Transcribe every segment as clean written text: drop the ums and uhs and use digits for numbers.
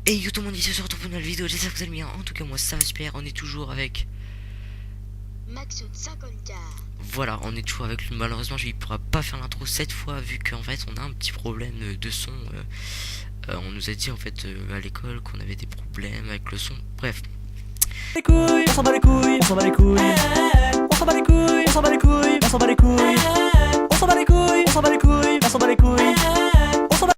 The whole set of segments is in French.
Et yo tout le monde, ici sur pour une nouvelle vidéo, j'espère que vous allez bien. En tout cas moi ça va super, on est toujours avec... Maxon 50K. Voilà, on est toujours avec lui. Malheureusement il pourra pas faire l'intro cette fois vu qu'en fait on a un petit problème de son. On nous a dit en fait à l'école qu'on avait des problèmes avec le son. Bref. Les couilles, on s'en bat les couilles, on s'en bat les couilles, on s'en bat les couilles, on s'en bat les couilles, on s'en bat les couilles, on s'en bat les couilles, on s'en bat les couilles, on s'en bat les couilles, on s'en bat.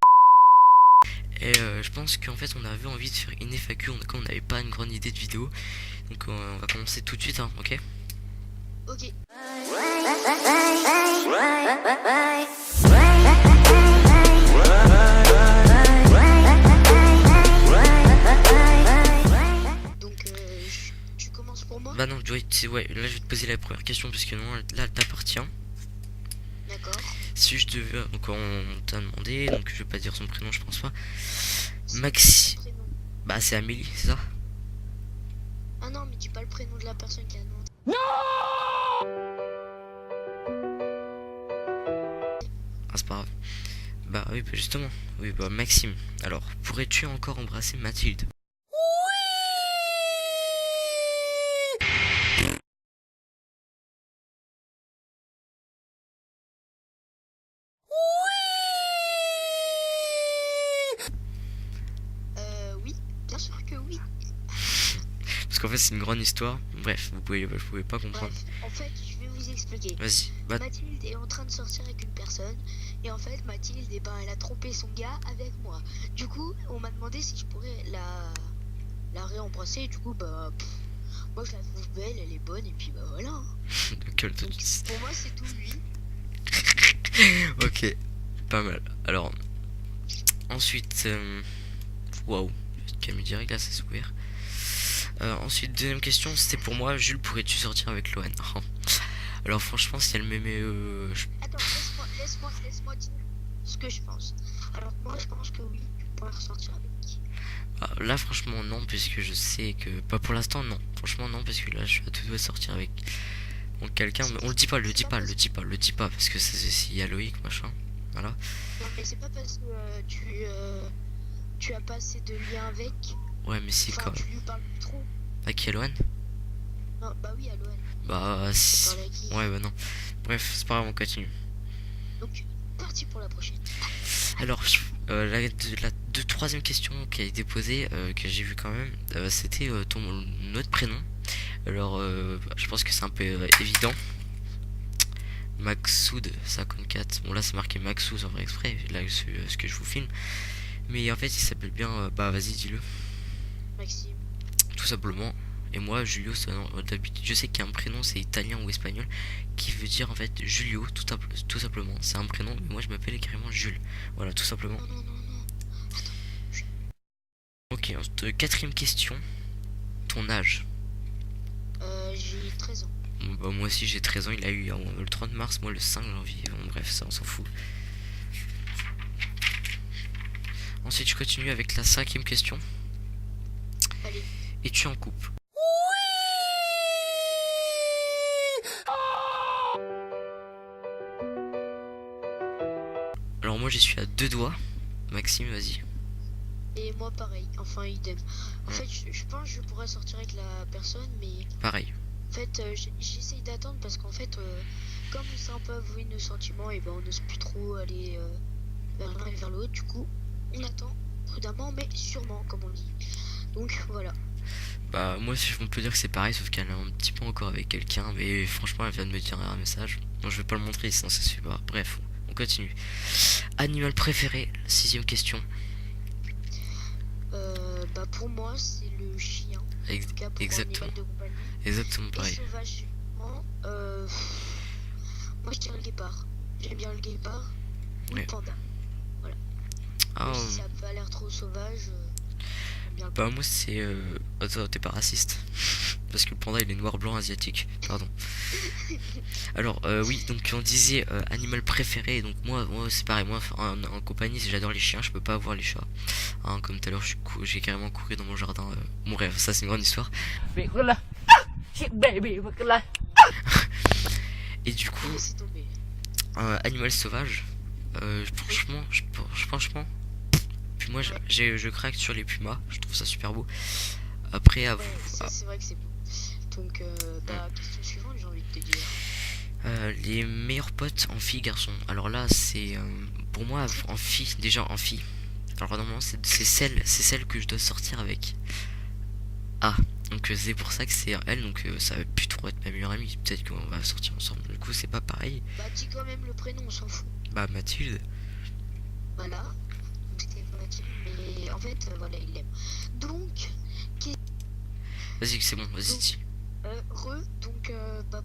Et je pense qu'en fait on avait envie de faire une FAQ quand on n'avait pas une grande idée de vidéo. Donc on va commencer tout de suite, hein, ok? Ok. Donc tu commences pour moi? Bah non, ouais, là je vais te poser la première question parce que non, là elle t'appartient. D'accord. Si je devais... Donc on t'a demandé, donc je vais pas dire son prénom, je pense pas. Maxi... Prénom. Bah c'est Amélie, c'est ça? Ah non, mais dis pas le prénom de la personne qui a demandé. Ah c'est pas grave. Bah oui, bah justement. Oui, bah Maxime. Alors, pourrais-tu encore embrasser Mathilde? Oui, bien sûr que oui. Parce qu'en fait c'est une grande histoire. Bref, vous pouvez pas comprendre. Bref, en fait, je vais vous expliquer. Vas-y, bah... Mathilde est en train de sortir avec une personne. Et en fait, Mathilde, eh ben, elle a trompé son gars avec moi. Du coup, on m'a demandé si je pourrais la réembrasser. Et du coup, bah, moi je la trouve belle, elle est bonne. Et puis, bah voilà. Gueule de- Donc, pour moi, c'est tout lui. Ok, pas mal. Alors, ensuite... Waouh, je vais te calmer direct, là ça s'est ouvert. Ensuite, deuxième question, c'était pour moi, Jules, pourrais-tu sortir avec Loane? Alors franchement, si elle m'aimait... Attends, laisse-moi dire ce que je pense. Alors, moi, je pense que oui, tu pourrais ressortir avec. Ah, là franchement non, puisque je sais que... Pas pour l'instant non, franchement non, parce que là je suis à tout doigt de sortir avec... Donc quelqu'un... On le dit pas, le dis pas, parce que s'il y a Loïc, machin, voilà. Non, mais c'est pas parce que tu as pas assez de lien avec. Ouais mais c'est Enfin, quoi? tu lui parles plus trop. À qui, à Loane? Non, bah oui, Aloane. Bah... Tu parles à qui? Ouais bah non. Bref, c'est pas grave, on continue. Donc, parti pour la prochaine. Alors, troisième question qui a été posée, que j'ai vu quand même, c'était notre prénom. Alors, je pense que c'est un peu évident. Maxoud 54. Bon là c'est marqué Maxoud en vrai exprès, là ce que je vous filme. Mais en fait il s'appelle bien, bah vas-y dis-le. Maxime. Tout simplement. Et moi Julio, d'habitude je sais qu'il y a un prénom, c'est italien ou espagnol, qui veut dire en fait Julio, tout simplement. C'est un prénom, mais moi je m'appelle carrément Jules. Voilà, tout simplement. Non, non, non, non. Ok, quatrième question. Ton âge? J'ai 13 ans. Bon, bah, moi aussi j'ai 13 ans, il a eu le 30 mars, moi le 5 janvier. Bon, bref, ça on s'en fout. Ensuite je continue avec la cinquième question. Allez. Es-tu en couple? Alors moi j'y suis à deux doigts. Maxime, vas-y. Et moi, pareil. Enfin, idem. En fait, je pense que je pourrais sortir avec la personne, mais Pareil. en fait, j'essaye d'attendre parce qu'en fait, comme on s'est un peu avoué nos sentiments, et ben on n'ose plus trop aller vers l'un et vers l'autre. Du coup, on attend prudemment, mais sûrement, comme on dit. Donc voilà. Bah moi on peut dire que c'est pareil, sauf qu'elle est un petit peu encore avec quelqu'un. Mais franchement elle vient de me dire un message. Bon je vais pas le montrer sinon ça se fait pas. Bref, on continue. Animal préféré, sixième question. Bah pour moi, c'est le chien. En tout cas, pour Exactement. animal de compagnie. Exactement Et pareil. sauvagement, moi je dirais le guépard. J'aime bien le guépard ou Ouais. le panda. Voilà. Ah, Même si ça a pas l'air trop sauvage, j'aime bien le bah panda. moi c'est... Attends, t'es pas raciste. Parce que le panda il est noir blanc asiatique. Pardon. Alors oui, donc on disait animal préféré. Donc moi c'est pareil, moi en compagnie j'adore les chiens, je peux pas avoir les chats. Hein, comme tout à l'heure j'ai carrément couru dans mon jardin. Bon bref, ça c'est une grande histoire. Et du coup, Laissez tomber. animal sauvage. Franchement, franchement, moi je craque sur les pumas, je trouve ça super beau. Après à vous. Ouais, ça c'est vrai que c'est beau. Donc, question suivante, j'ai envie de te dire. Les meilleurs potes en filles garçons. Alors là c'est pour moi en filles, déjà en filles. Alors normalement c'est celle que je dois sortir avec. Ah, donc c'est pour ça que c'est elle, donc ça va plus trop être ma meilleure amie. Peut-être qu'on va sortir ensemble. Du coup c'est pas pareil. Bah, dis quand même le prénom, on s'en fout. Bah Mathilde. Voilà. Donc, c'était Mathilde, mais en fait, voilà, il l'aime. Donc, Vas-y c'est bon, vas-y dis. donc,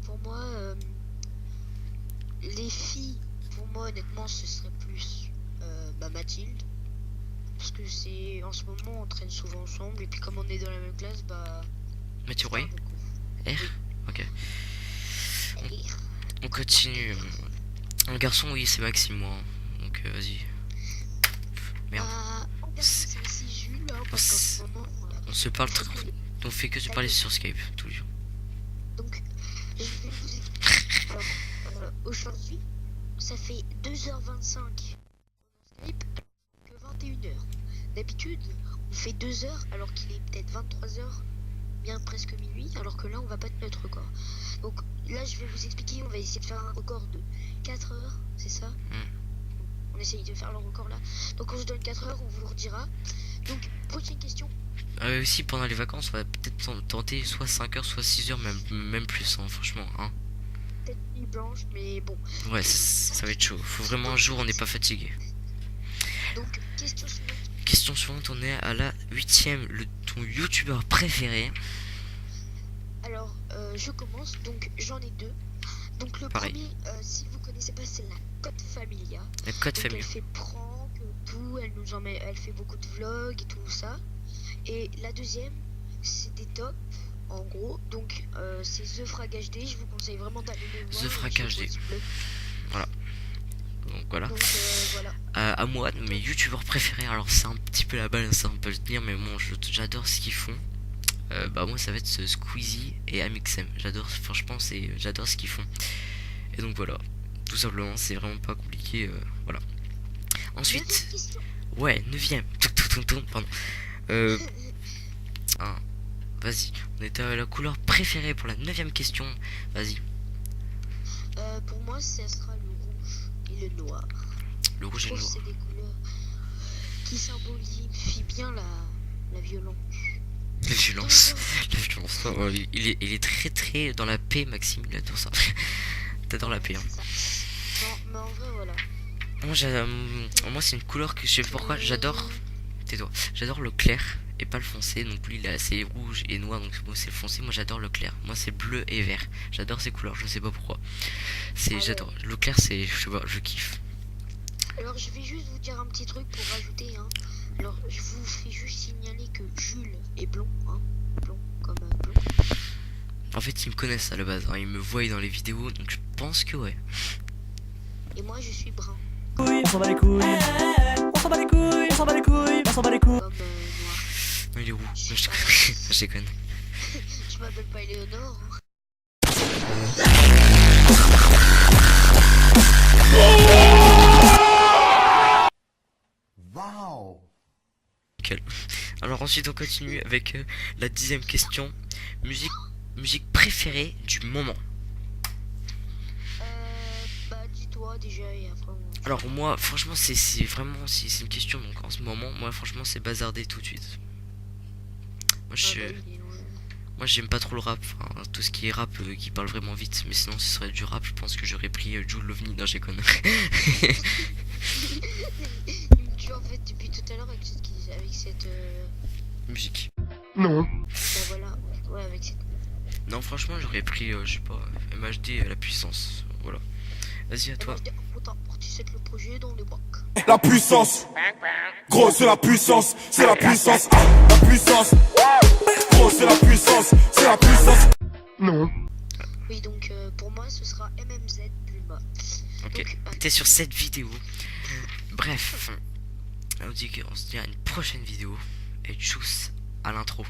pour moi, les filles, pour moi, honnêtement, ce serait plus Mathilde. Parce que c'est en ce moment, on traîne souvent ensemble, et puis comme on est dans la même classe, Mathieu ça va Roy. beaucoup. R. Ok. Rire. On continue. Un garçon oui c'est Maxime moi. Donc vas-y. Merde. En garçon, c'est aussi Jules, hein, parce qu'en ce moment, On se parle trop. On fait que se parler sur Skype tous les jours. donc, je vais vous expliquer. Alors, aujourd'hui, ça fait 2h25 en Skype, que 21h. D'habitude, on fait 2 heures alors qu'il est peut-être 23h, bien presque minuit, alors que là, on va battre notre record. Donc là, je vais vous expliquer, on va essayer de faire un record de 4 heures, c'est ça? On essaye de faire le record là. Donc on se donne 4 heures, on vous le redira. Donc, prochaine question. Aussi pendant les vacances on va peut-être tenter soit 5 heures soit 6 heures même plus hein, franchement hein. Peut-être nuit blanche, mais bon. Ouais ça va être chaud. Faut vraiment un jour on n'est pas fatigué. Donc, question suivante. Question suivante, on est à la 8ème. Ton youtubeur préféré. Alors, je commence. Donc, j'en ai deux. Donc, le Pareil. premier, si vous connaissez pas, c'est la Cote Familia. La Code Donc, Famille. elle fait prank, tout. Elle fait beaucoup de vlogs et tout ça. Et la deuxième, c'est des tops. En gros, donc c'est The Frag HD. Je vous conseille vraiment d'aller le voir. The Frag HD. Donc voilà. Donc, voilà. À moi, mes youtubeurs préférés, alors c'est un petit peu la balle, ça on peut le dire, mais bon, j'adore ce qu'ils font. Moi ça va être Squeezie et Amixem. Franchement, j'adore ce qu'ils font. Et donc voilà, tout simplement, c'est vraiment pas compliqué. Voilà. Ensuite, Deuxième question. ouais, 9ème. Pardon. Vas-y, on était à la couleur préférée pour la 9ème question. Vas-y, Pour moi, ça sera le rouge et le noir. le rouge Je et le trouve que noir. c'est des couleurs qui symbolifient bien la violence. La violence. La violence. Oh, il est très très dans la paix, Maxime, il adore ça. T'adores la paix. Hein. C'est ça. Non, mais en vrai, voilà. Moi c'est une couleur que je sais pas pourquoi j'adore. Tais-toi. J'adore le clair et pas le foncé. Donc lui il est assez rouge et noir, donc moi c'est le foncé. Moi j'adore le clair. Moi c'est bleu et vert. J'adore ces couleurs, je sais pas pourquoi. Ouais. J'adore. Le clair c'est, je sais pas, je kiffe. Alors, je vais juste vous dire un petit truc pour rajouter. Hein. Alors, je vous fais juste signaler que Jules est blond. Hein. Blond, comme blond. En fait ils me connaissent à la base, hein. Ils me voient dans les vidéos, donc je pense que ouais. Et moi, je suis brun, On s'en bat les couilles. On s'en bat les couilles. On s'en bat les couilles. On s'en bat les couilles. comme noir. Non il est roux. Je Je suis déconne. Je déconne. Je m'appelle pas Éléonore. Hein. Wow. Nickel. Alors ensuite on continue avec la 10ème question. Musique préférée du moment. Dis-toi déjà et après on... Alors moi franchement c'est vraiment c'est une question, donc en ce moment moi franchement c'est bazarder tout de suite. Moi Ah, bah oui, moi j'aime pas trop le rap, enfin, tout ce qui est rap qui parle vraiment vite, mais sinon ce serait du rap, je pense que j'aurais pris Jules Lovni. Non j'ai connu. Il me tue en fait depuis tout à l'heure avec cette Musique. Non. voilà, ouais, avec cette... Non franchement j'aurais pris je sais pas MHD la puissance. Voilà. Vas-y à toi. Pourtant, tu sais que le projet est dans les banques. La puissance. Gros, c'est la puissance. C'est la puissance. La puissance. Gros, c'est la puissance. C'est la puissance. Non. Oui, donc pour moi, ce sera MMZ plus bas. Ok. Donc, T'es sur cette vidéo. Bref. On se dit à une prochaine vidéo. Et tchuss à l'intro.